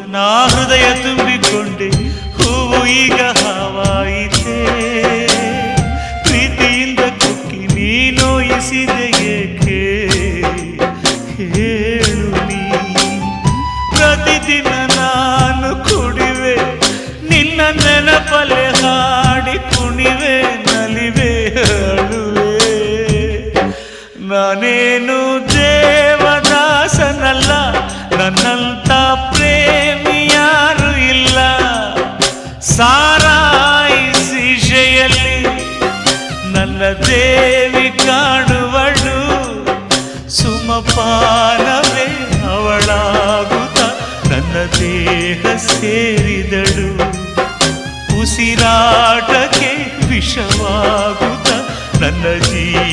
ನಾ ಹೃದಯ ತುಂಬಿಕೊಂಡೆ ಹೂವು ಈಗ ಹಾವಾಯಿತೆ ಪ್ರೀತಿಯಿಂದ ಕುಕ್ಕಿ ನೀ ನೋಯಿಸಿದೆ ಏಕೆ ಹೇಳು ನೀ ಪ್ರತಿದಿನ ನಾನು ಕುಡಿವೆ ನಿನ್ನ ನೆನಪಲೆ ಹಾಡಿ ಕುಣಿವೆ ನಲಿವೆ ಅಳುವೆ ನಾನೇನು ದೇವದಾಸನಲ್ಲ ನನ್ನಂತ ಪ್ರೇಮಿ ಯಾರು ಇಲ್ಲ ಸಾರಾಯಿಸಿ ಶೆಯಲ್ಲಿ ನನ್ನ ದೇವಿ ಕಾಣುವಳು ಸುಮಪಾನವೇ ಅವಳಾಗುತ್ತ ನನ್ನ ದೇಹ ಸೇರಿದಳು ಉಸಿರಾಟಕ್ಕೆ ವಿಷವಾಗುತ್ತ ನನ್ನ ಜೀವ